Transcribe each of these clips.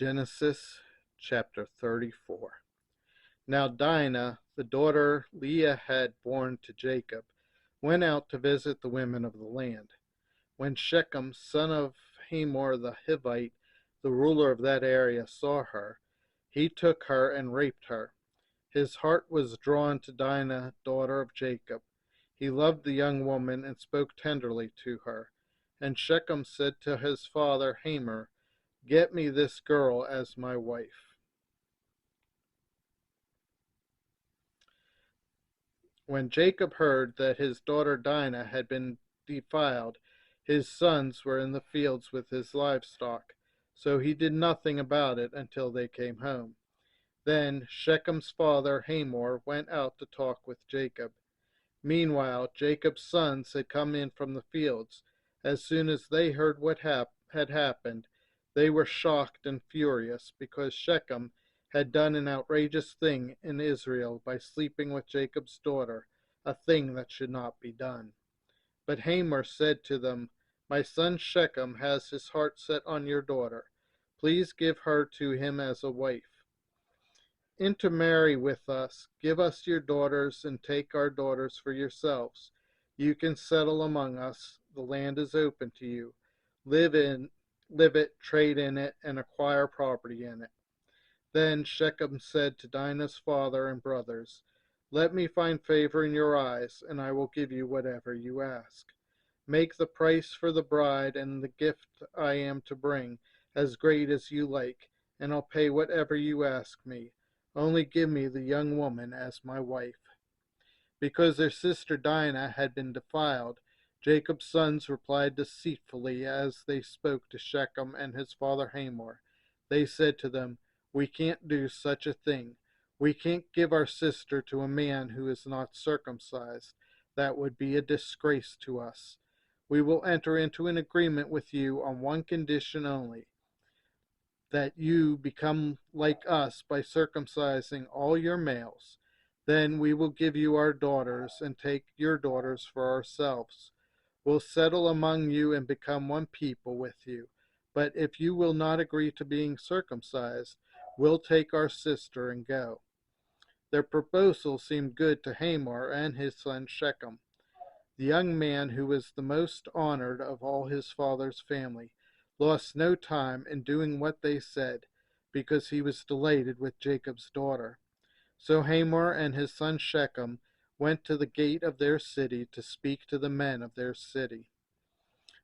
Genesis chapter 34. Now Dinah, the daughter Leah had borne to Jacob, went out to visit the women of the land. When Shechem, son of Hamor the Hivite, the ruler of that area, saw her, he took her and raped her. His heart was drawn to Dinah, daughter of Jacob. He loved the young woman and spoke tenderly to her. And Shechem said to his father Hamor, "Get me this girl as my wife." When Jacob heard that his daughter Dinah had been defiled, his sons were in the fields with his livestock, so he did nothing about it until they came home. Then Shechem's father Hamor went out to talk with Jacob. Meanwhile, Jacob's sons had come in from the fields. As soon as they heard what had happened, they were shocked and furious because Shechem had done an outrageous thing in Israel by sleeping with Jacob's daughter, a thing that should not be done. But Hamor said to them, "My son Shechem has his heart set on your daughter. Please give her to him as a wife. Intermarry with us, give us your daughters, and take our daughters for yourselves. You can settle among us, the land is open to you. Live it, trade in it, and acquire property in it." Then Shechem said to Dinah's father and brothers, "Let me find favor in your eyes, and I will give you whatever you ask. Make the price for the bride and the gift I am to bring as great as you like, and I'll pay whatever you ask me. Only give me the young woman as my wife." Because their sister Dinah had been defiled, Jacob's sons replied deceitfully as they spoke to Shechem and his father Hamor. They said to them, "We can't do such a thing. We can't give our sister to a man who is not circumcised. That would be a disgrace to us. We will enter into an agreement with you on one condition only, that you become like us by circumcising all your males. Then we will give you our daughters and take your daughters for ourselves. We'll settle among you and become one people with you. But if you will not agree to being circumcised, we'll take our sister and go." Their proposal seemed good to Hamor and his son Shechem. The young man, who was the most honored of all his father's family, lost no time in doing what they said, because he was delighted with Jacob's daughter. So Hamor and his son Shechem went to the gate of their city to speak to the men of their city.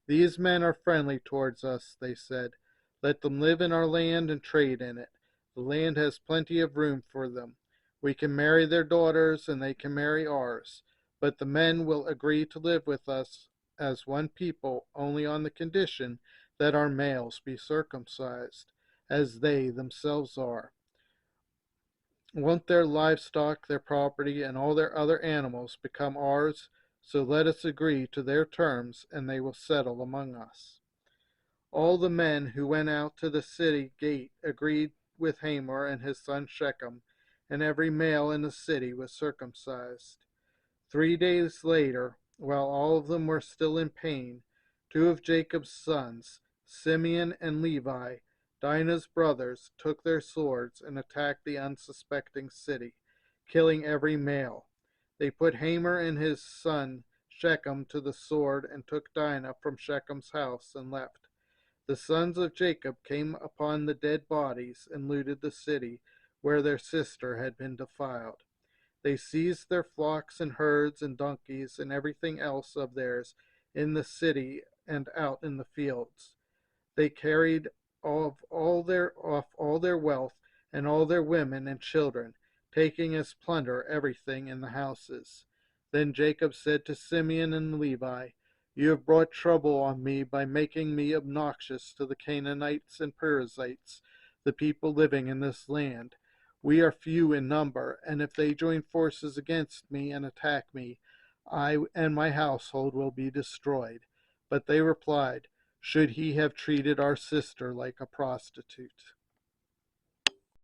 "These men are friendly towards us," they said. "Let them live in our land and trade in it. The land has plenty of room for them. We can marry their daughters and they can marry ours. But the men will agree to live with us as one people only on the condition that our males be circumcised, as they themselves are. Won't their livestock, their property, and all their other animals become ours? So let us agree to their terms, and they will settle among us." All the men who went out to the city gate agreed with Hamor and his son Shechem, and every male in the city was circumcised. 3 days later, while all of them were still in pain, two of Jacob's sons, Simeon and Levi, Dinah's brothers, took their swords and attacked the unsuspecting city, killing every male. They put Hamor and his son Shechem to the sword and took Dinah from Shechem's house and left. The sons of Jacob came upon the dead bodies and looted the city where their sister had been defiled. They seized their flocks and herds and donkeys and everything else of theirs in the city and out in the fields. They carried off all their wealth and all their women and children, taking as plunder everything in the houses. Then Jacob said to Simeon and Levi, "You have brought trouble on me by making me obnoxious to the Canaanites and Perizzites, the people living in this land. We are few in number, and if they join forces against me and attack me, I and my household will be destroyed." But they replied, "Should he have treated our sister like a prostitute?"